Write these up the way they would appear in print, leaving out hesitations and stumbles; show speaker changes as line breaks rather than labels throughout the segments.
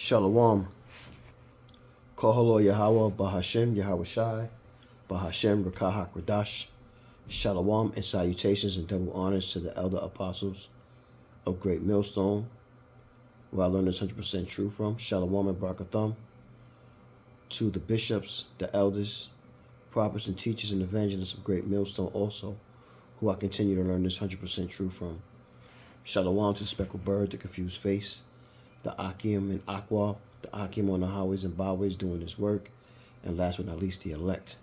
Shalom. Kohalo Yahweh Bahashem Yahweh Shai Bahashem Rakah HaKradash. Shalom and salutations and double honors to the elder apostles of Great Millstone, where I learned this 100% true from. Shalom and Barakatham. To the bishops, the elders, prophets and teachers and evangelists of Great Millstone also, who I continue to learn this 100% true from. Shalom to the speckled bird, the confused face, the Akim and Aqua, the Akim on the highways and byways doing his work, and last but not least, the elect.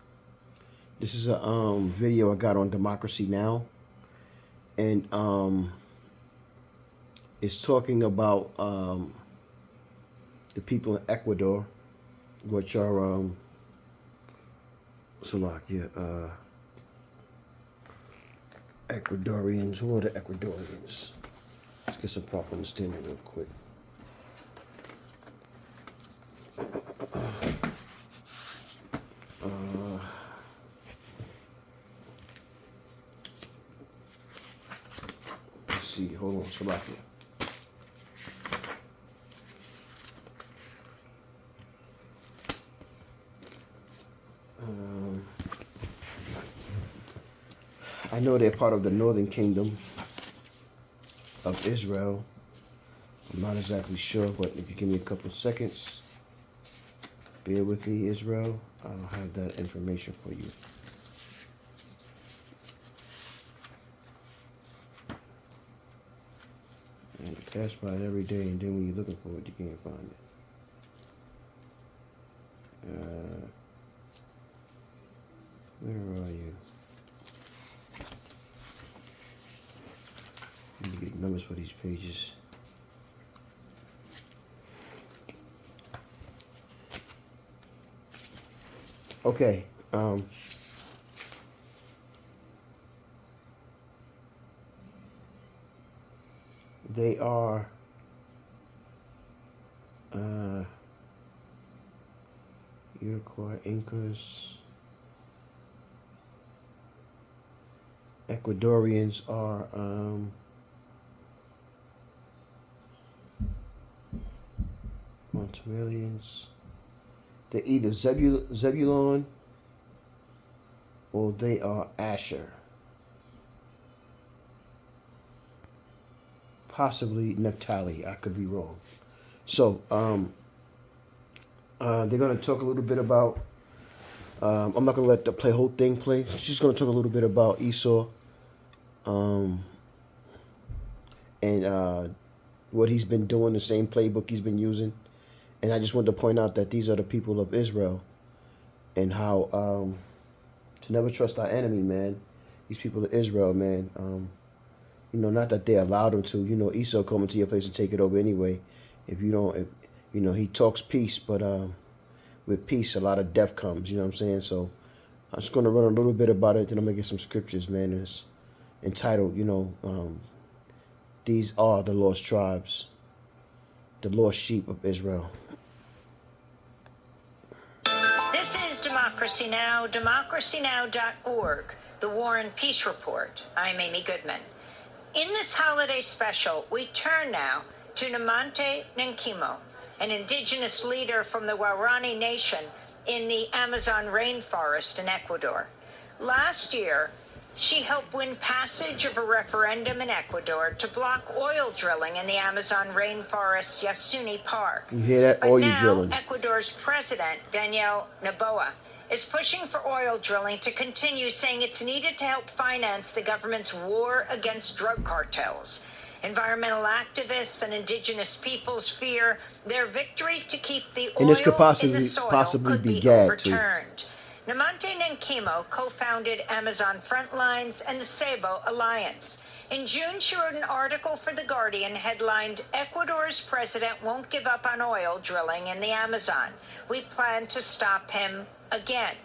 This is a video I got on Democracy Now! And it's talking about the people in Ecuador, which are Ecuadorians. Who are the Ecuadorians? Let's get some proper understanding real quick. Let's see. Hold on, Salakia. I know they're part of the Northern Kingdom of Israel. I'm not exactly sure, but if you give me a couple of seconds, bear with me, Israel. I'll have that information for you. And you pass by it every day, and then when you're looking for it, you can't find it. Where are you? I need to get numbers for these pages. Okay. They are Iroquois, Incas. Ecuadorians are Montemelians. They're either Zebulon or they are Asher. Possibly Naphtali. I could be wrong. So, they're going to talk a little bit about, I'm not going to let the whole thing play. She's going to talk a little bit about Esau and what he's been doing, the same playbook he's been using. And I just wanted to point out that these are the people of Israel and how to never trust our enemy, man. These people of Israel, man. You know, not that they allowed him to. You know, Esau coming to your place and take it over anyway. If you don't, you know, he talks peace, but with peace, a lot of death comes. You know what I'm saying? So I'm just going to run a little bit about it. Then I'm going to get some scriptures, man. And it's entitled, you know, these are the lost tribes, the lost sheep of Israel.
This is Democracy Now!, democracynow.org, the War and Peace Report. I'm Amy Goodman. In this holiday special, we turn now to Namante Nankimo, an indigenous leader from the Waorani Nation in the Amazon rainforest in Ecuador. Last year, she helped win passage of a referendum in Ecuador to block oil drilling in the Amazon rainforest's Yasuni Park.
You hear that?
But
Oil
now,
drilling.
Ecuador's president, Daniel Noboa, is pushing for oil drilling to continue, saying it's needed to help finance the government's war against drug cartels. Environmental activists and indigenous peoples fear their victory to keep the oil in the soil could be overturned. Namante Nankimo co-founded Amazon Frontlines and the Sabo Alliance. In June, she wrote an article for The Guardian headlined, "Ecuador's president won't give up on oil drilling in the Amazon. We plan to stop him again."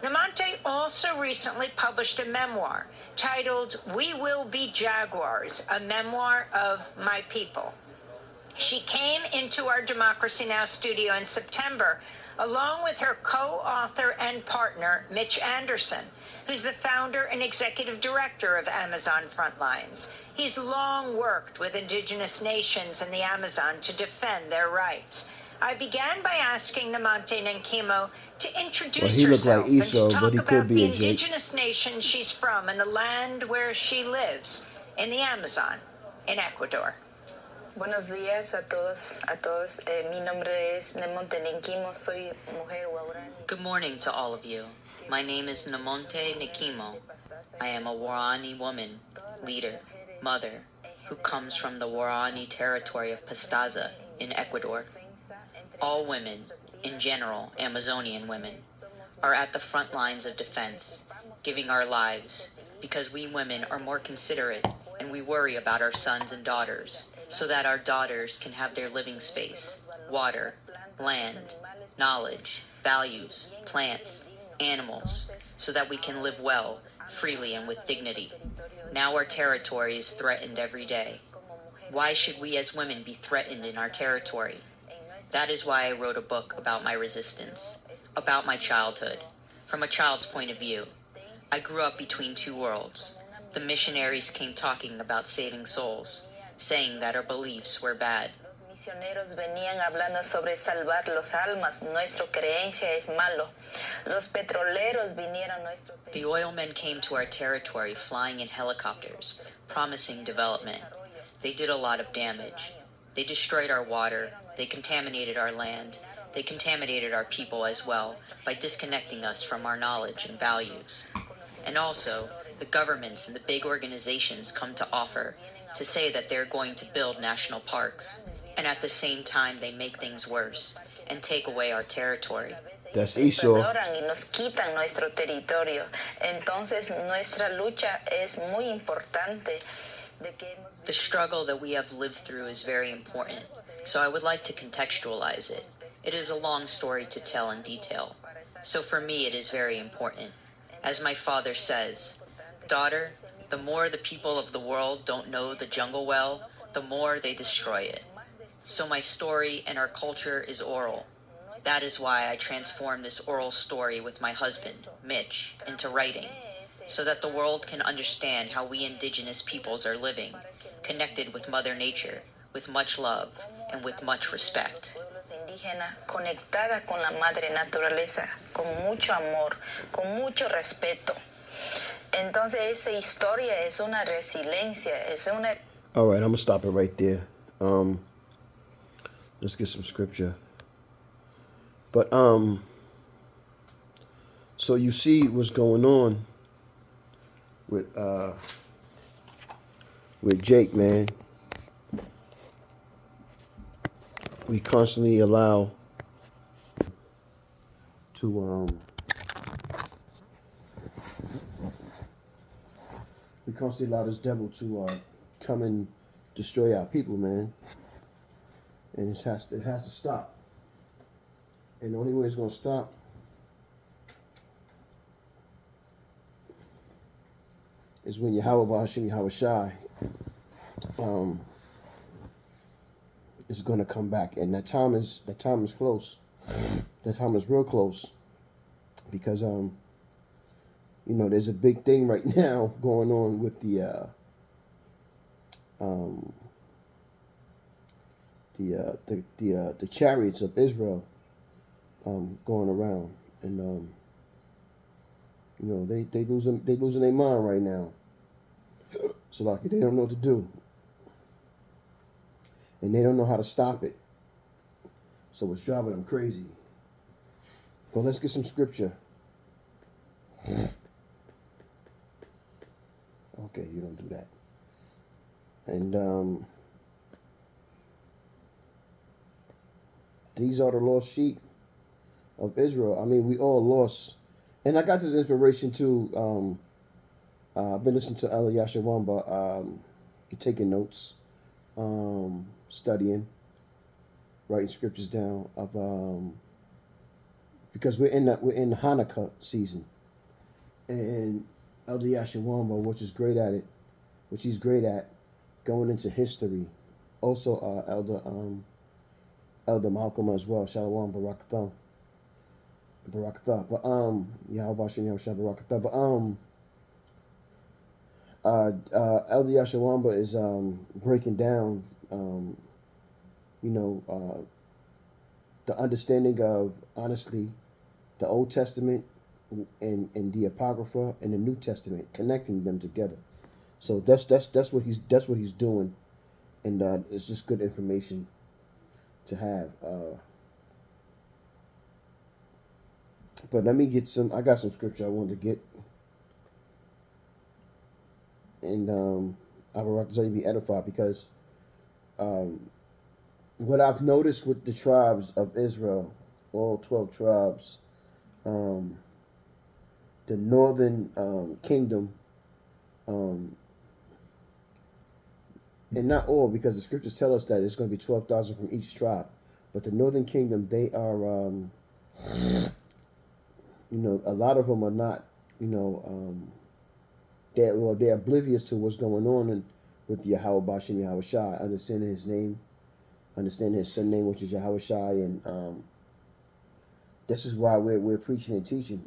Namante also recently published a memoir titled We Will Be Jaguars, a memoir of my people. She came into our Democracy Now! Studio in September, along with her co-author and partner, Mitch Anderson, who's the founder and executive director of Amazon Frontlines. He's long worked with indigenous nations in the Amazon to defend their rights. I began by asking Namonte Nankimo to
Well,
introduce
he looked like
herself and to
Esau, but
talk
he could
about
be
the
a Jake.
indigenous nation she's from and the land where she lives, in the Amazon, in Ecuador.
Buenos días a todos, Mi nombre es Nemonte Ninkimo, soy mujer Waorani.
Good morning to all of you. My name is Namonte Nikimo. I am a Waorani woman, leader, mother, who comes from the Waorani territory of Pastaza in Ecuador. All women, in general Amazonian women, are at the front lines of defense, giving our lives, because we women are more considerate and we worry about our sons and daughters, so that our daughters can have their living space, water, land, knowledge, values, plants, animals, so that we can live well, freely, and with dignity. Now our territory is threatened every day. Why should we as women be threatened in our territory? That is why I wrote a book about my resistance, about my childhood, from a child's point of view. I grew up between two worlds. The missionaries came talking about saving souls, saying that our beliefs were bad.
Los misioneros venían hablando sobre salvar los almas, nuestra creencia es malo. Los petroleros vinieron a nuestro
The oil men came to our territory flying in helicopters, promising development. They did a lot of damage. They destroyed our water, they contaminated our land, they contaminated our people as well by disconnecting us from our knowledge and values. And also, the governments and the big organizations come to offer to say that they're going to build national parks, and at the same time they make things worse and take away our territory.
That's Esau.
y nos quitan nuestro territorio. Entonces, nuestra lucha es muy importante.
The struggle that we have lived through is very important, so I would like to contextualize it. It is a long story to tell in detail, so for me it is very important. As my father says, "Daughter, the more the people of the world don't know the jungle well, the more they destroy it." So my story and our culture is oral. That is why I transformed this oral story with my husband, Mitch, into writing, so that the world can understand how we indigenous peoples are living, connected with Mother Nature, with much love, and with much respect.
Indígena conectada con la madre naturaleza, con mucho amor, con mucho respeto. Entonces esa historia es una resiliencia, es una.
All right, I'm gonna stop it right there. Let's get some scripture. But so you see what's going on with Jake, man. We constantly allow to we constantly allow this devil to come and destroy our people, man. And it has to stop. And the only way it's gonna stop is when Yahweh Bahashim Yahweh Shai is gonna come back. And that time is close. That time is real close. Because there's a big thing right now going on with the chariots of Israel going around, and they losing their mind right now. So like they don't know what to do, and they don't know how to stop it. So it's driving them crazy. But let's get some scripture. Okay, you don't do that. And these are the lost sheep of Israel. I mean, we all lost. And I got this inspiration too. I've been listening to Ella Yashawamba, taking notes, studying, writing scriptures down of because we're in the Hanukkah season, and Elder Yashawamba, which he's great at, going into history. Also, Elder Malcolm as well. Shalom Barakatha. Barakatha. But Yahweh Shem Barakatha. But Elder Yashawamba is breaking down the understanding of, honestly, the Old Testament and the Apocrypha and the New Testament, connecting them together. So that's what he's doing, and it's just good information to have. But let me get some. I got some scripture I wanted to get, and I would like to be edified because what I've noticed with the tribes of Israel, all 12 tribes, um, the northern kingdom, um, and not all, because the scriptures tell us that it's going to be 12,000 from each tribe, but the northern kingdom, they are, a lot of them are not, they're oblivious to what's going on with Yahweh Bashem Yahweh Shai, understanding his name, understanding his son name, which is Yahweh Shai, and this is why we're preaching and teaching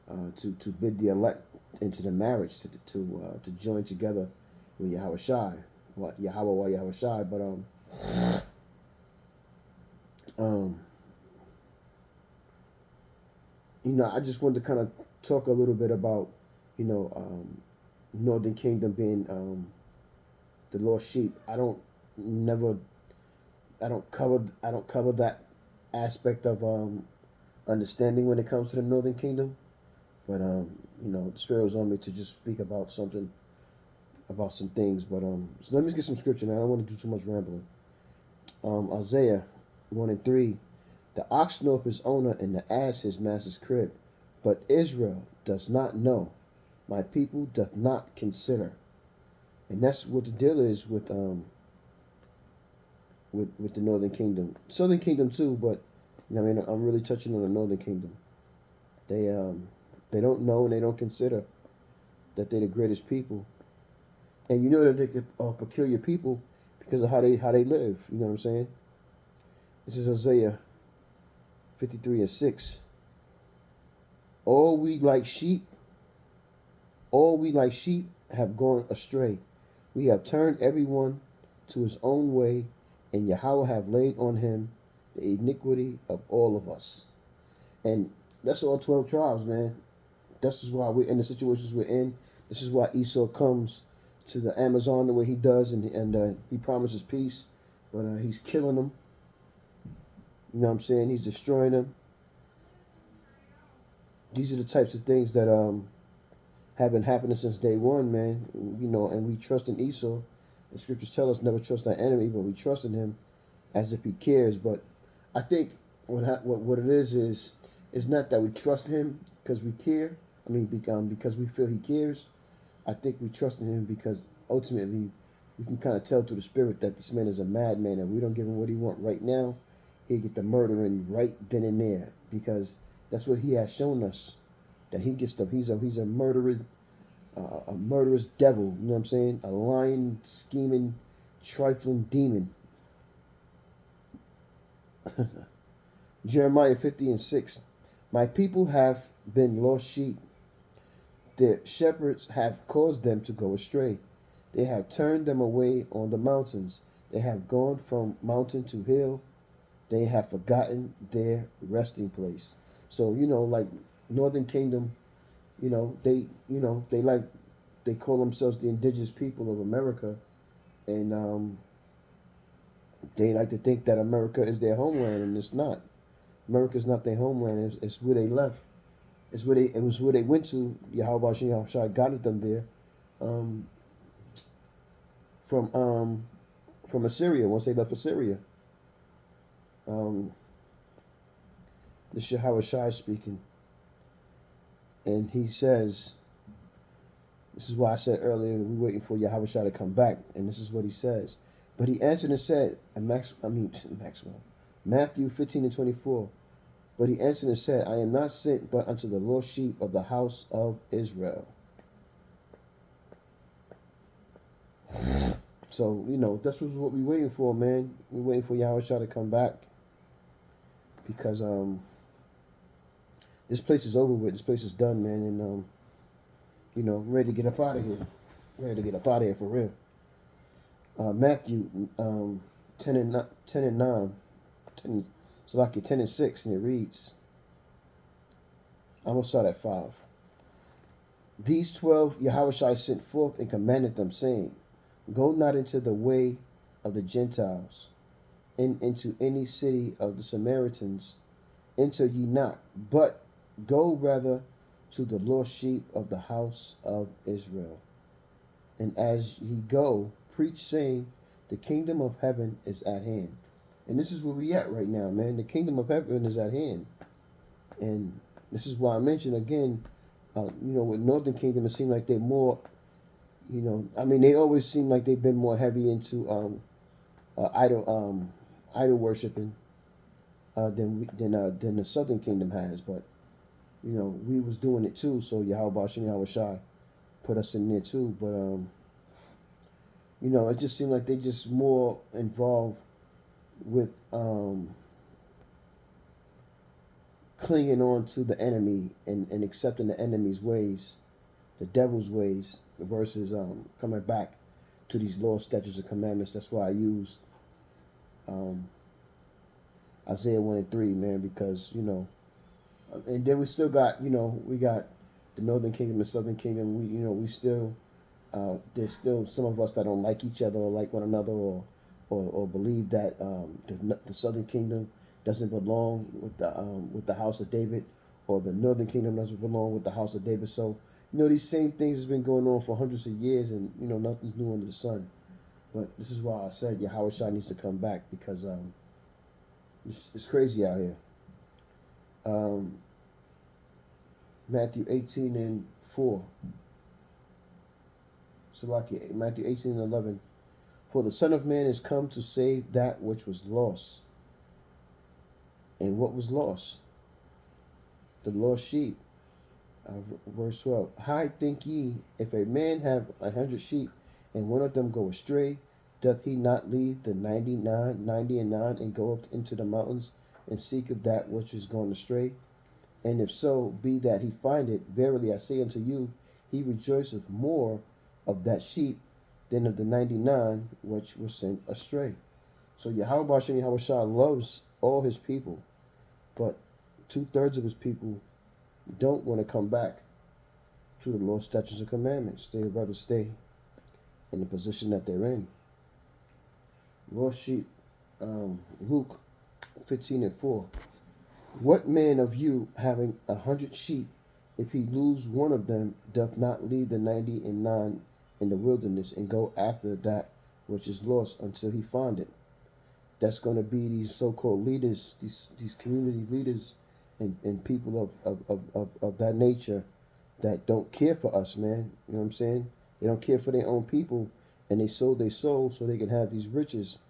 to bid the elect into the marriage, to join together with Yahweh Shai, Yahweh Shai, but I just wanted to kind of talk a little bit about, Northern Kingdom being the lost sheep. I don't cover that aspect of understanding when it comes to the Northern Kingdom, but the Spirit was on me to just speak about some things. But so let me get some scripture now. I don't want to do too much rambling. Isaiah 1:3. The ox knoweth his owner, and the ass his master's crib. But Israel does not know. My people doth not consider. And that's what the deal is with the Northern Kingdom. Southern Kingdom too, but I'm really touching on the Northern Kingdom. They don't know and they don't consider that they're the greatest people. And you know that they're peculiar people because of how they live. You know what I'm saying? This is Isaiah 53:6. All we like sheep have gone astray. We have turned everyone to his own way, and Yahweh have laid on him the iniquity of all of us. And that's all 12 tribes, man. This is why we're in the situations we're in. This is why Esau comes to the Amazon the way he does, and he promises peace, but he's killing them. You know what I'm saying? He's destroying them. These are the types of things that have been happening since day one, man. And we trust in Esau. The scriptures tell us never trust our enemy, but we trust in him as if he cares. But I think what it is not that we trust him because we care. Because we feel he cares. I think we trust in him because ultimately we can kind of tell through the Spirit that this man is a madman, and we don't give him what he wants right now, he'll get the murdering right then and there, because that's what he has shown us, that he gets stuff. He's a murderous devil. You know what I'm saying? A lying, scheming, trifling demon. Jeremiah 50:6. My people have been lost sheep. Their shepherds have caused them to go astray. They have turned them away on the mountains. They have gone from mountain to hill. They have forgotten their resting place. So, like Northern Kingdom, they call themselves the indigenous people of America, and they like to think that America is their homeland, and it's not. America's not their homeland. It's where they left. It was where they went to. Yahweh Bashem Shai guided them there, from Assyria. Once they left Assyria, this is Yahweh Shai speaking, and he says, "This is why I said earlier we're waiting for Yahweh Shai to come back." And this is what he says. But he answered and said, Matthew 15:24. But he answered and said, I am not sent but unto the lost sheep of the house of Israel. So, that's what we're waiting for, man. We're waiting for Yahweh Shai to come back. Because this place is over with. This place is done, man. And, I'm ready to get up out of here. Ready to get up out of here for real. Matthew 10:9. So like 10 and 6, and it reads, I'm going to start at 5. These 12 Yahushua sent forth and commanded them, saying, Go not into the way of the Gentiles, and into any city of the Samaritans, enter ye not, but go rather to the lost sheep of the house of Israel. And as ye go, preach, saying, The kingdom of heaven is at hand. And this is where we at right now, man. The kingdom of heaven is at hand. And this is why I mentioned again, with Northern Kingdom, it seemed like they're more, they always seem like they've been more heavy into idol worshiping than the Southern Kingdom has. But we was doing it too. So Yahweh Shem Yahweh Shai put us in there too. But it just seemed like they just more involved with clinging on to the enemy and accepting the enemy's ways, the devil's ways, versus coming back to these laws, statutes, and commandments. That's why I used Isaiah 1 and 3, man, because, and then we still got, we got the Northern Kingdom and Southern Kingdom. We still, there's still some of us that don't like each other or like one another or believe that the Southern Kingdom doesn't belong with the house of David, or the Northern Kingdom doesn't belong with the house of David. So, these same things has been going on for hundreds of years, and nothing's new under the sun. But this is why I said Yahweh Shai needs to come back, because it's crazy out here. Matthew 18 and 4. Salakia, Matthew 18 and 11. For the Son of Man is come to save that which was lost. And what was lost? The lost sheep. Verse 12. How think ye, if a man have 100 sheep, and one of them go astray, doth he not leave the 90 and 9, and go up into the mountains, and seek of that which is gone astray? And if so be that he find it, verily I say unto you, he rejoiceth more of that sheep than of the 99 which were sent astray. So Yahweh Hashem Yahweh Shah loves all his people, but 2/3 of his people don't want to come back to the Lord's statutes and commandments. They would rather stay in the position that they're in. Lost sheep, Luke 15 and 4. What man of you, having 100 sheep, if he lose one of them, doth not leave the 90 and 9 in the wilderness, and go after that which is lost until he find it? That's going to be these so-called leaders, these community leaders, and people of that nature that don't care for us, man. You know what I'm saying? They don't care for their own people, and they sold their soul so they can have these riches.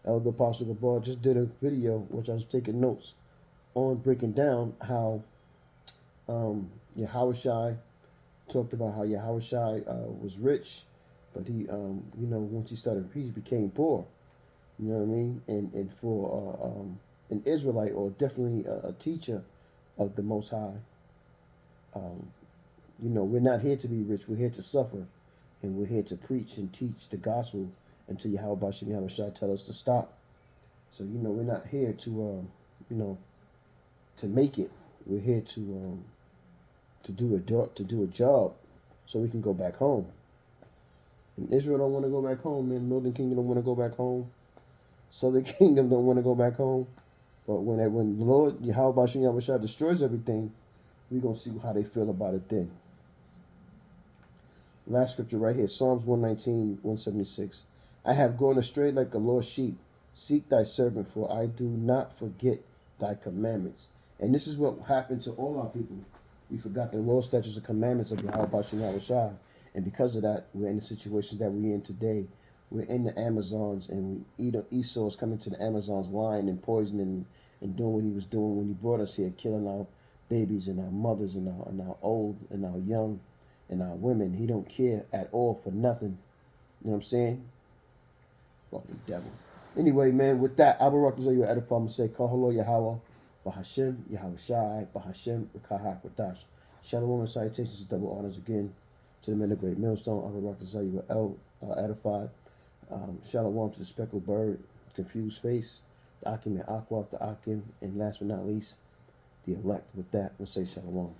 Elder Apostle Gabar just did a video, which I was taking notes on, breaking down how Yahweh Shai talked about how Yahweh Shai was rich, but he, once he started, he became poor. You know what I mean? And for an Israelite, or definitely a teacher of the Most High, we're not here to be rich. We're here to suffer, and we're here to preach and teach the gospel until Yahweh Bashem Yahweh Shai tell us to stop. So we're not here to to make it. We're here to do a job, so we can go back home. And Israel don't want to go back home, man. Northern Kingdom don't want to go back home. Southern Kingdom don't want to go back home. But when the Lord Yahweh Bashem Yahweh Shai destroys everything, we're gonna see how they feel about it then. Last scripture right here, Psalms 119, 176. I have gone astray like a lost sheep. Seek thy servant, for I do not forget thy commandments. And this is what happened to all our people. We forgot the law, statutes, and commandments of Yahweh Bashem Yahweh Shai. And because of that, we're in the situation that we're in today. We're in the Amazons, and Esau is coming to the Amazons, lying and poisoning and doing what he was doing when he brought us here, killing our babies and our mothers and our old and our young and our women. He don't care at all for nothing. You know what I'm saying? Fucking devil. Anyway, man, with that, I will rock this on you edify. I'm going to say, Kahalo Yahweh, Bahashem, Yahweh Shai, Bahashem, Rekahak Radash. Shalom and salutations, double honors again to the men of Great Millstone. I will rock this on you edified. Shalom to the speckled bird, confused face, the Akim and Aqua, the Akim, and last but not least, the elect. With that, let's say shalom.